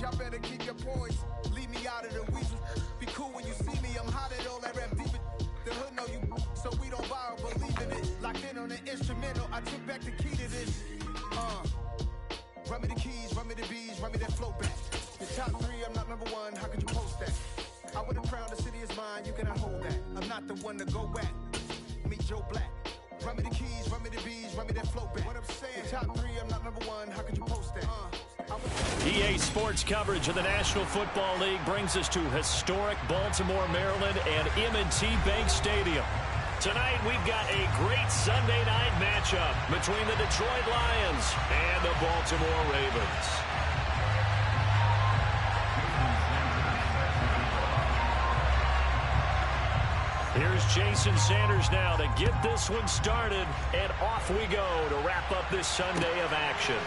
y'all better keep your poise. Leave me out of the weasel. Be cool when you see me, I'm hot at all that rap deep. The hood know you, so we don't borrow, believe in it. Locked in on the instrumental, I took back the key to this. Run me the keys, run me the bees, run me that flow back. The top 3, I'm not number 1, how could you post that? I would've crowned the city is mine, you cannot hold that. I'm not the one to go back. Meet Joe Black. Run me the keys, run me the bees, run me that flow back. What I'm saying, the top 3, I'm not number 1, how could you post that? EA Sports coverage of the National Football League brings us to historic Baltimore, Maryland, and M&T Bank Stadium. Tonight, we've got a great Sunday night matchup between the Detroit Lions and the Baltimore Ravens. Here's Jason Sanders now to get this one started, and off we go to wrap up this Sunday of action.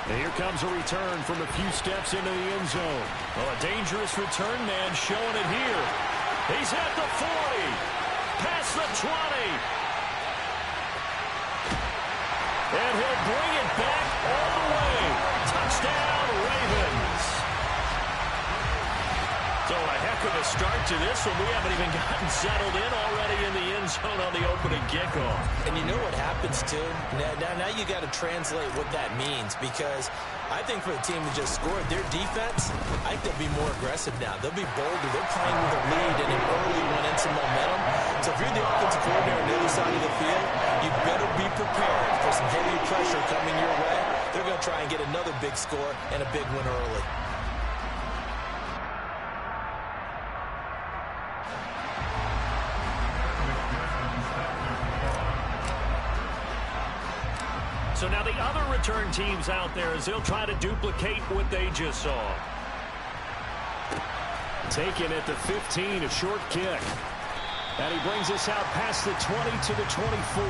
And here comes a return from a few steps into the end zone. Oh, a dangerous return man showing it here. He's at the 40, past the 20. And he'll bring it back all the way. Touchdown, Ravens. So a heck of a start to this one. We haven't even gotten settled in already in the end zone on the opening kickoff. And you know what happens, too? Now you got to translate what that means, because I think for the team that just scored, their defense, I think they'll be more aggressive now. They'll be bolder. They're playing with a lead and an early one and some momentum. So if you're the offensive coordinator on the other side of the field, you better be prepared for some heavy pressure coming your way. They're going to try and get another big score and a big win early. So now the other return teams out there as they'll try to duplicate what they just saw. Taken at the 15, a short kick. And he brings us out past the 20 to the 24.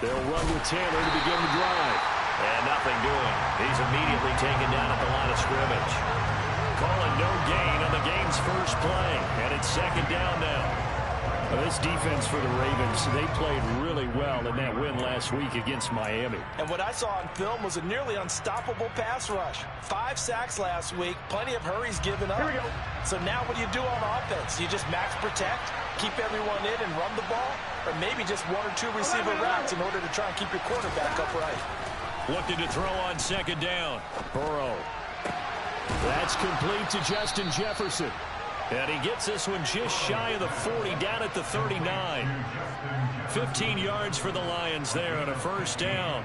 They'll run with Taylor to begin the drive. And nothing doing. He's immediately taken down at the line of scrimmage. Calling no gain on the game's first play. And it's second down now. Well, this defense for the Ravens, they played really well in that win last week against Miami. And what I saw on film was a nearly unstoppable pass rush. 5 sacks last week, plenty of hurries given up. Here we go. So now what do you do on offense? You just max protect, keep everyone in and run the ball, or maybe just 1 or 2 receiver routes in order to try and keep your quarterback upright. Looking to throw on second down. Burrow. That's complete to Justin Jefferson. And he gets this one just shy of the 40, down at the 39. 15 yards for the Lions there on a first down.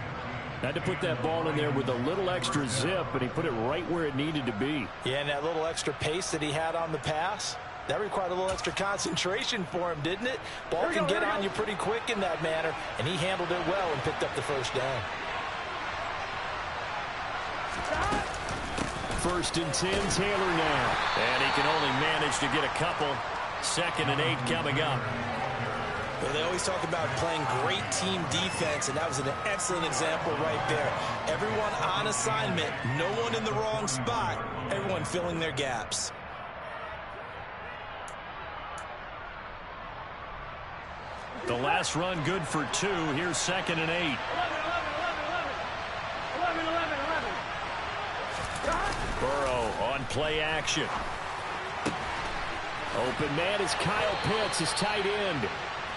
Had to put that ball in there with a little extra zip, but he put it right where it needed to be. Yeah, and that little extra pace that he had on the pass, that required a little extra concentration for him, didn't it? Ball can get on you pretty quick in that manner, and he handled it well and picked up the first down. First and 10, Taylor now. And he can only manage to get a couple. 2nd and 8 coming up. Well, they always talk about playing great team defense, and that was an excellent example right there. Everyone on assignment, no one in the wrong spot, everyone filling their gaps. The last run good for 2. Here's 2nd and 8. 11. Burrow on play action. Open man is Kyle Pitts, his tight end.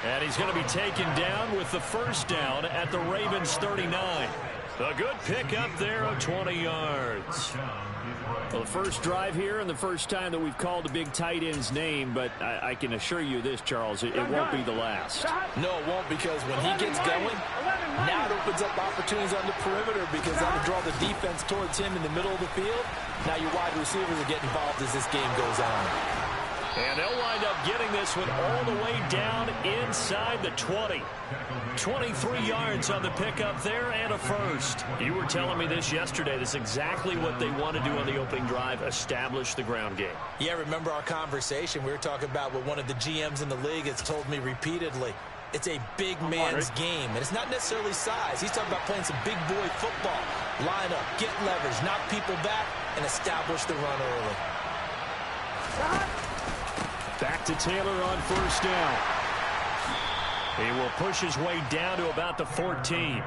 And he's going to be taken down with the first down at the Ravens 39. A good pickup there of 20 yards. Well, the first drive here and the first time that we've called a big tight end's name, but I can assure you this, Charles, it won't be the last. No, it won't, because when he gets going, now it opens up opportunities on the perimeter, because that'll draw the defense towards him in the middle of the field. Now your wide receivers will get involved as this game goes on. And they'll wind up getting this one all the way down inside the 20. 23 yards on the pickup there and a first. You were telling me this yesterday. This is exactly what they want to do on the opening drive, establish the ground game. Yeah, remember our conversation. We were talking about what one of the GMs in the league has told me repeatedly. It's a big man's game, and it's not necessarily size. He's talking about playing some big boy football. Line up, get leverage, knock people back, and establish the run early. Back to Taylor on first down. He will push his way down to about the 14.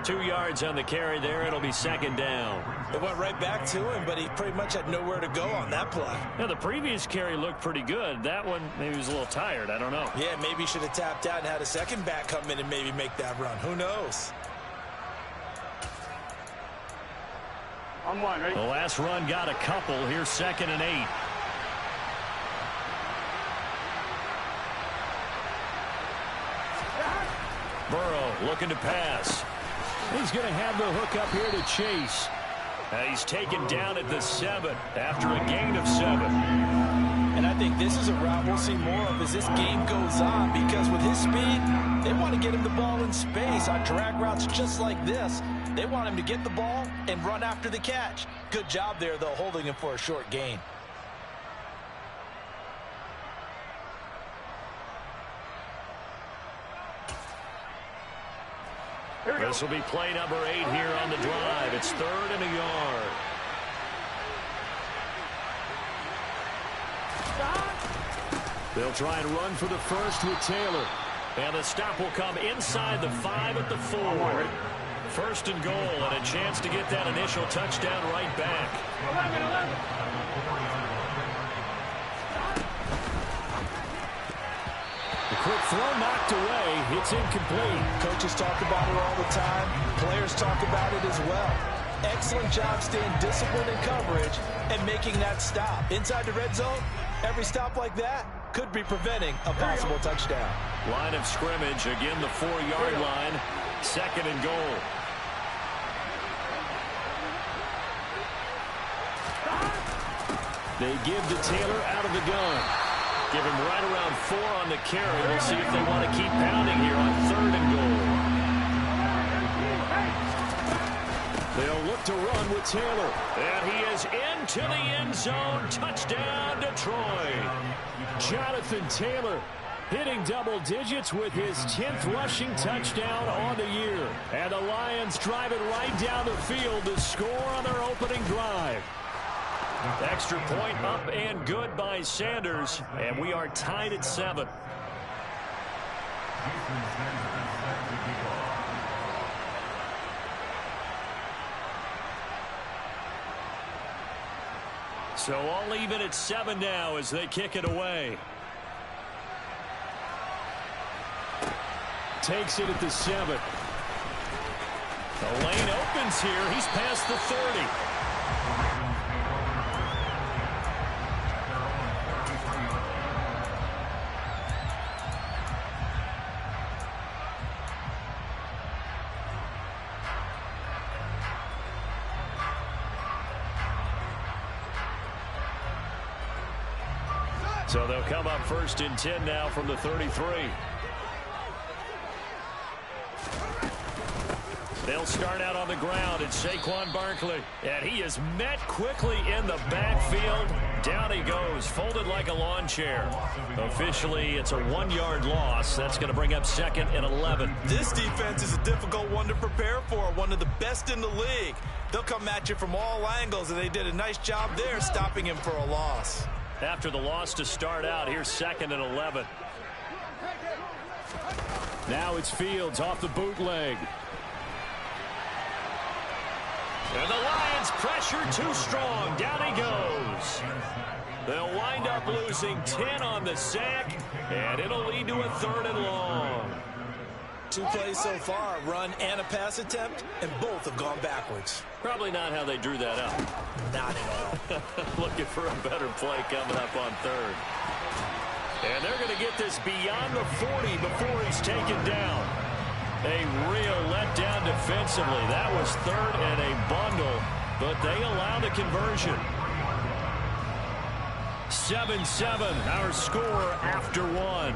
2 yards on the carry there. It'll be second down. It went right back to him, but he pretty much had nowhere to go on that play. Now, the previous carry looked pretty good. That one, maybe he was a little tired. I don't know. Yeah, maybe he should have tapped out and had a second back come in and maybe make that run. Who knows? On one, right? The last run got a couple. Here's 2nd and 8. Burrow looking to pass. He's going to have the hook up here to Chase. He's taken down at the 7 after a gain of 7. And I think this is a route we'll see more of as this game goes on, because with his speed, they want to get him the ball in space on drag routes just like this. They want him to get the ball and run after the catch. Good job there, though, holding him for a short gain. This will be play number 8 here on the drive. It's 3rd and a yard. They'll try and run for the first with Taylor. And the stop will come inside the 5 at the 4. 1st and goal, and a chance to get that initial touchdown right back. 11. The quick throw knocked away. It's incomplete. Coaches talk about it all the time. Players talk about it as well. Excellent job staying disciplined in coverage and making that stop. Inside the red zone, every stop like that could be preventing a possible touchdown. Line of scrimmage, again the 4-yard line. 2nd and goal. They give to Taylor out of the gun. Give him right around 4 on the carry. We'll see if they want to keep pounding here on 3rd and goal. They'll look to run with Taylor. And he is into the end zone. Touchdown, Detroit. Jonathan Taylor hitting double digits with his 10th rushing touchdown on the year. And the Lions drive it right down the field to score on their opening drive. Extra point up and good by Sanders, and we are tied at 7. So all even at 7 now as they kick it away. Takes it at the 7. The lane opens here. He's past the 30. So they'll come up 1st and 10 now from the 33. They'll start out on the ground. It's Saquon Barkley. And he is met quickly in the backfield. Down he goes, folded like a lawn chair. Officially, it's a 1-yard loss. That's going to bring up 2nd and 11. This defense is a difficult one to prepare for. One of the best in the league. They'll come at you from all angles, and they did a nice job there stopping him for a loss. After the loss to start out, here's 2nd and 11. Now it's Fields off the bootleg. And the Lions pressure too strong. Down he goes. They'll wind up losing 10 on the sack, and it'll lead to a 3rd and long. 2 plays so far, run and a pass attempt, and both have gone backwards. Probably not how they drew that up. Not at all. Looking for a better play coming up on 3rd. And they're going to get this beyond the 40 before he's taken down. A real letdown defensively. That was 3rd and a bundle, but they allowed a conversion. 7-7, our score after one.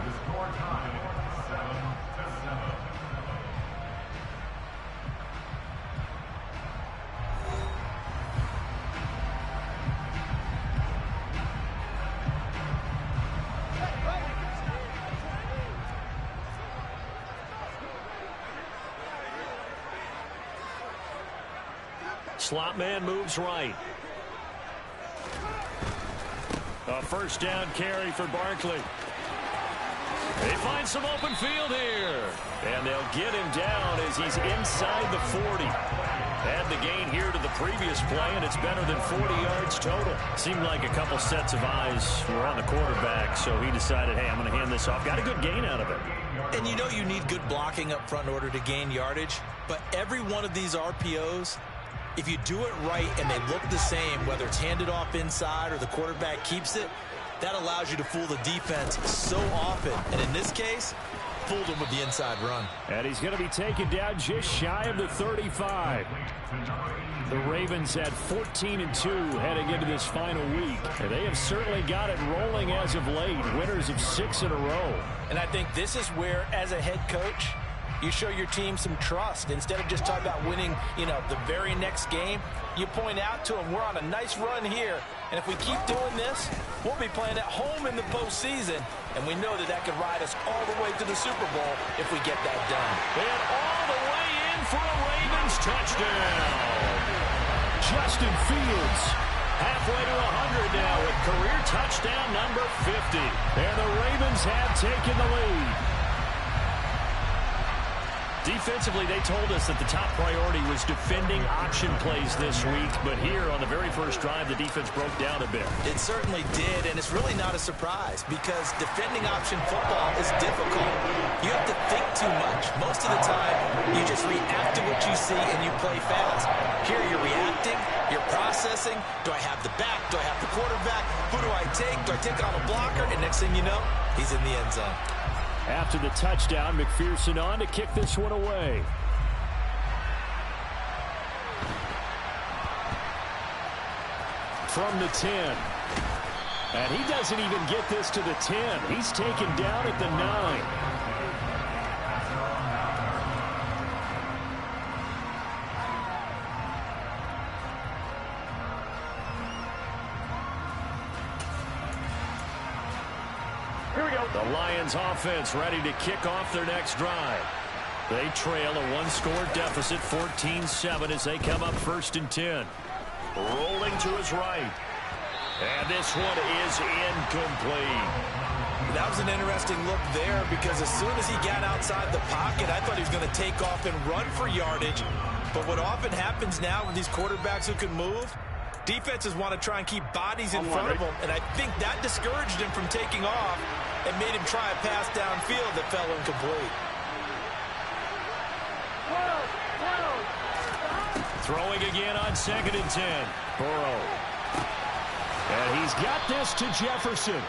Slot man moves right. A first down carry for Barkley. They find some open field here. And they'll get him down as he's inside the 40. Add the gain here to the previous play, and it's better than 40 yards total. Seemed like a couple sets of eyes were on the quarterback, so he decided, hey, I'm going to hand this off. Got a good gain out of it. And you know you need good blocking up front in order to gain yardage, but every one of these RPOs, if you do it right and they look the same, whether it's handed off inside or the quarterback keeps it, that allows you to fool the defense so often. And in this case, fooled him with the inside run. And he's going to be taken down just shy of the 35. The Ravens at 14-2 heading into this final week. And they have certainly got it rolling as of late. Winners of 6 in a row. And I think this is where, as a head coach, you show your team some trust. Instead of just talking about winning, the very next game, you point out to them, we're on a nice run here. And if we keep doing this, we'll be playing at home in the postseason. And we know that can ride us all the way to the Super Bowl if we get that done. And all the way in for a Ravens touchdown. Justin Fields halfway to 100 now with career touchdown number 50. And the Ravens have taken the lead. Defensively, they told us that the top priority was defending option plays this week. But here on the very first drive, the defense broke down a bit. It certainly did, and it's really not a surprise because defending option football is difficult. You have to think too much. Most of the time, you just react to what you see and you play fast. Here you're reacting, you're processing. Do I have the back? Do I have the quarterback? Who do I take? Do I take on a blocker? And next thing you know, he's in the end zone. After the touchdown, McPherson on to kick this one away. From the 10. And he doesn't even get this to the 10. He's taken down at the 9. The Lions offense ready to kick off their next drive. They trail a one-score deficit, 14-7, as they come up 1st and 10. Rolling to his right. And this one is incomplete. That was an interesting look there because as soon as he got outside the pocket, I thought he was going to take off and run for yardage. But what often happens now with these quarterbacks who can move, defenses want to try and keep bodies in front of them. And I think that discouraged him from taking off and made him try a pass downfield that fell incomplete. Throwing again on 2nd and 10. Burrow. And he's got this to Jefferson.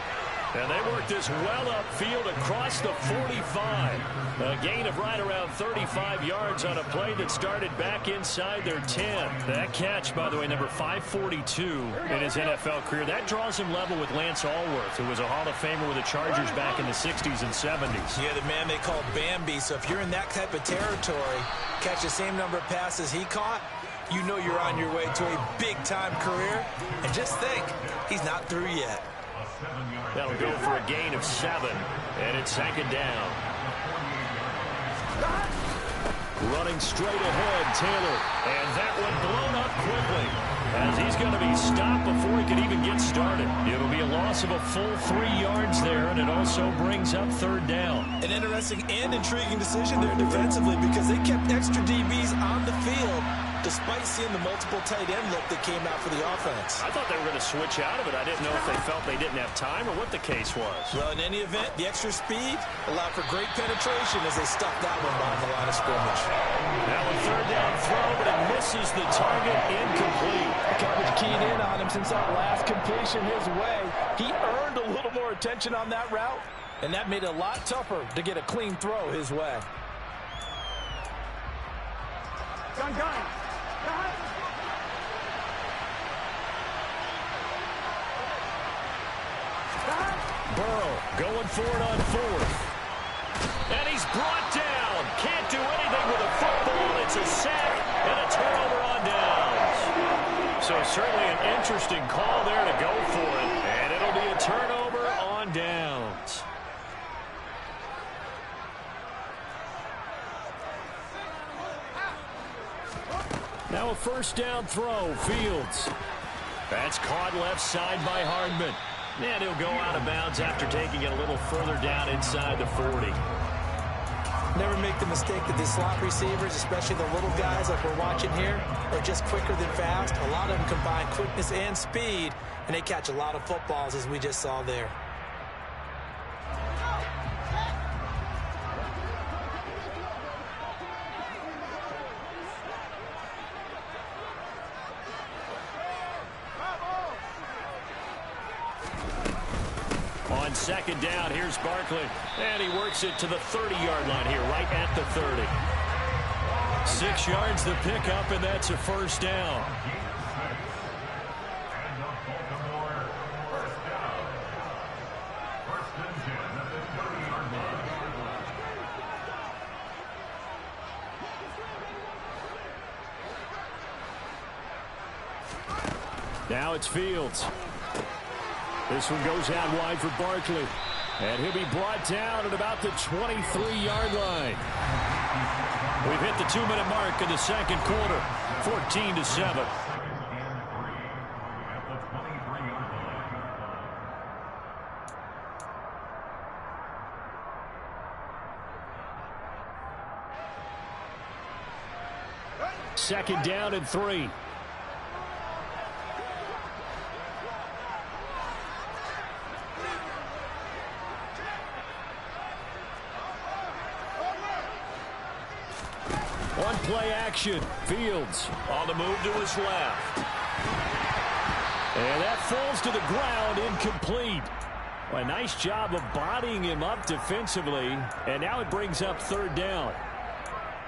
And they work this well upfield across the 45. A gain of right around 35 yards on a play that started back inside their 10. That catch, by the way, number 542 in his NFL career. That draws him level with Lance Allworth, who was a Hall of Famer with the Chargers back in the 60s and 70s. Yeah, the man they call Bambi. So if you're in that type of territory, catch the same number of passes he caught, you know you're on your way to a big-time career. And just think, he's not through yet. That'll go for a gain of 7, and it's 2nd down. Running straight ahead, Taylor, and that one blown up quickly as he's going to be stopped before he can even get started. It'll be a loss of a full 3 yards there, and it also brings up 3rd down. An interesting and intriguing decision there defensively because they kept extra DBs on the field despite seeing the multiple tight end look that came out for the offense. I thought they were going to switch out of it. I didn't know if they felt they didn't have time or what the case was. Well, in any event, the extra speed allowed for great penetration as they stuffed that one behind the line of scrimmage. Now a 3rd down throw, but it misses the target, incomplete. The coverage keyed in on him since that last completion his way. He earned a little more attention on that route, and that made it a lot tougher to get a clean throw his way. Gun. Burrow going for it on fourth. And he's brought down. Can't do anything with a football. It's a sack and a turnover on downs. So certainly an interesting call there to go for it. And it'll be a turnover on downs. Now a first down throw, Fields. That's caught left side by Hardman. And he'll go out of bounds after taking it a little further down inside the 40. Never make the mistake that the slot receivers, especially the little guys like we're watching here, are just quicker than fast. A lot of them combine quickness and speed, and they catch a lot of footballs, as we just saw there. On second down, here's Barkley. And he works it to the 30-yard line here, right at the 30. 6 yards the pickup, and that's a first down. Now it's Fields. This one goes out wide for Barkley. And he'll be brought down at about the 23-yard line. We've hit the 2-minute mark in the second quarter. 14-7. Second down and 3. One play action. Fields on the move to his left. And that falls to the ground, incomplete. A nice job of bodying him up defensively. And now it brings up third down.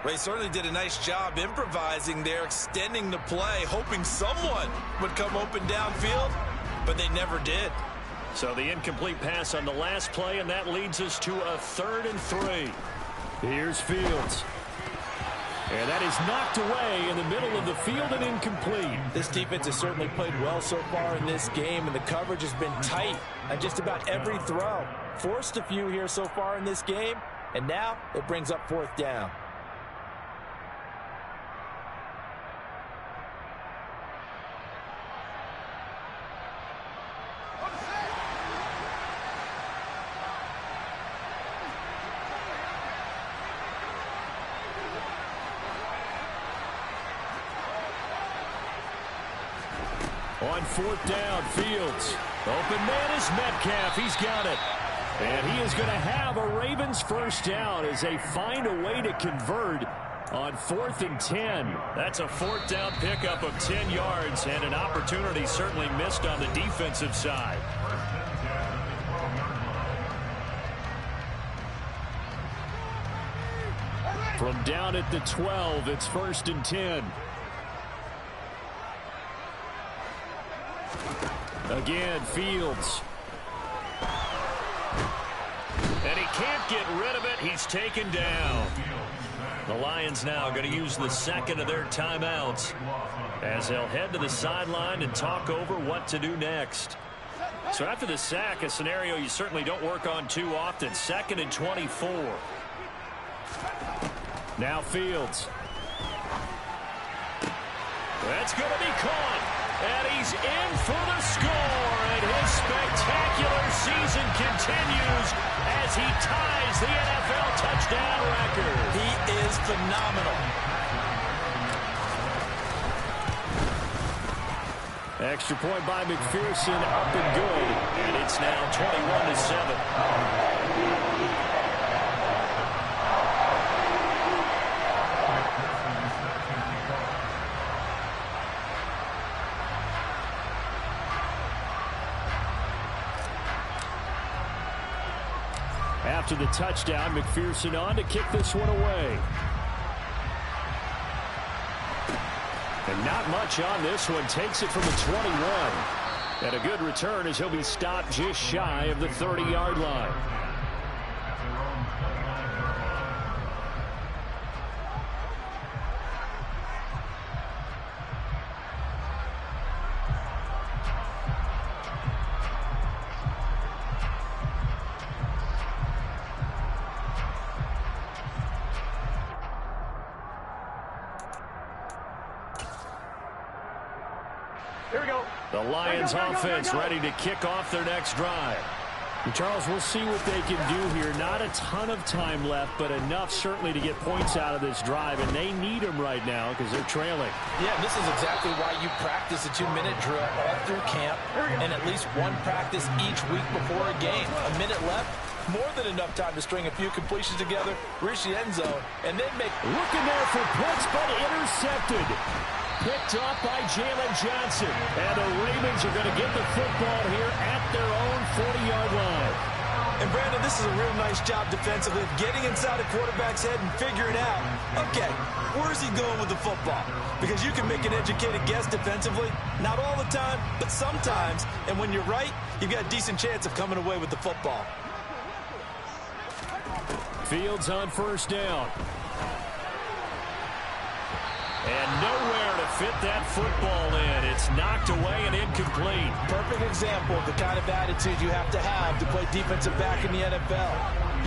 Well, he certainly did a nice job improvising there, extending the play, hoping someone would come open downfield, but they never did. So the incomplete pass on the last play, and that leads us to a 3rd and 3. Here's Fields. And that is knocked away in the middle of the field and incomplete. This defense has certainly played well so far in this game, and the coverage has been tight on just about every throw. Forced a few here so far in this game, and now it brings up 4th down. On 4th down, Fields. Open man is Metcalf. He's got it. And he is going to have a Ravens first down as they find a way to convert on 4th and 10. That's a 4th down pickup of 10 yards and an opportunity certainly missed on the defensive side. From down at the 12, it's 1st and 10. Again, Fields. And he can't get rid of it. He's taken down. The Lions now going to use the second of their timeouts as they'll head to the sideline and talk over what to do next. So after the sack, a scenario you certainly don't work on too often. 2nd and 24. Now Fields. That's going to be caught. And he's in for the score, and his spectacular season continues as he ties the NFL touchdown record. He is phenomenal. Extra point by McPherson, up and good, and it's now 21-7. After the touchdown, McPherson on to kick this one away. And not much on this one. Takes it from the 21. And a good return as he'll be stopped just shy of the 30-yard line. Here we go. The Lions offense ready to kick off their next drive. And Charles, we'll see what they can do here. Not a ton of time left, but enough certainly to get points out of this drive, and they need them right now because they're trailing. Yeah, this is exactly why you practice a 2-minute drill all through camp and at least one practice each week before a game. A minute left, more than enough time to string a few completions together, reach the end zone, and then make... Looking there for Pitts, but intercepted. Picked off by Jalen Johnson. And the Ravens are going to get the football here at their own 40-yard line. And, Brandon, this is a real nice job defensively of getting inside a quarterback's head and figuring out, okay, where's he going with the football? Because you can make an educated guess defensively, not all the time, but sometimes. And when you're right, you've got a decent chance of coming away with the football. Fields on first down. And nowhere to fit that football in. It's knocked away and incomplete. Perfect example of the kind of attitude you have to play defensive back in the NFL.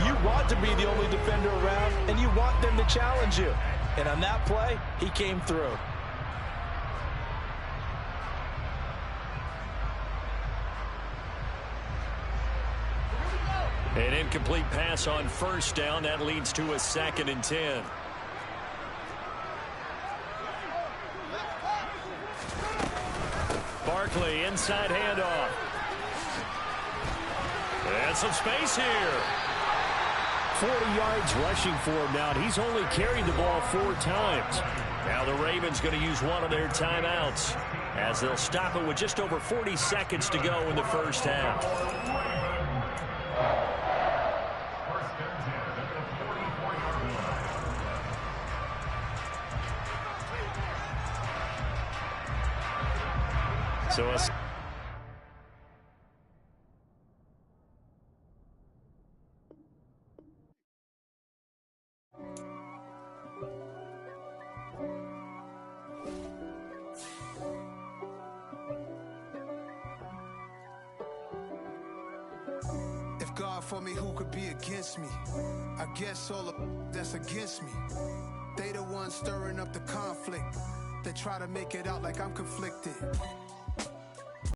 You want to be the only defender around, and you want them to challenge you. And on that play, he came through. An incomplete pass on first down. That leads to a 2nd and 10. Barkley, inside handoff. And some space here. 40 yards rushing for him now. And he's only carried the ball 4 times. Now the Ravens going to use one of their timeouts as they'll stop it with just over 40 seconds to go in the first half. So If God for me, who could be against me? I guess all of that's against me. They the ones stirring up the conflict. They try to make it out like I'm conflicted.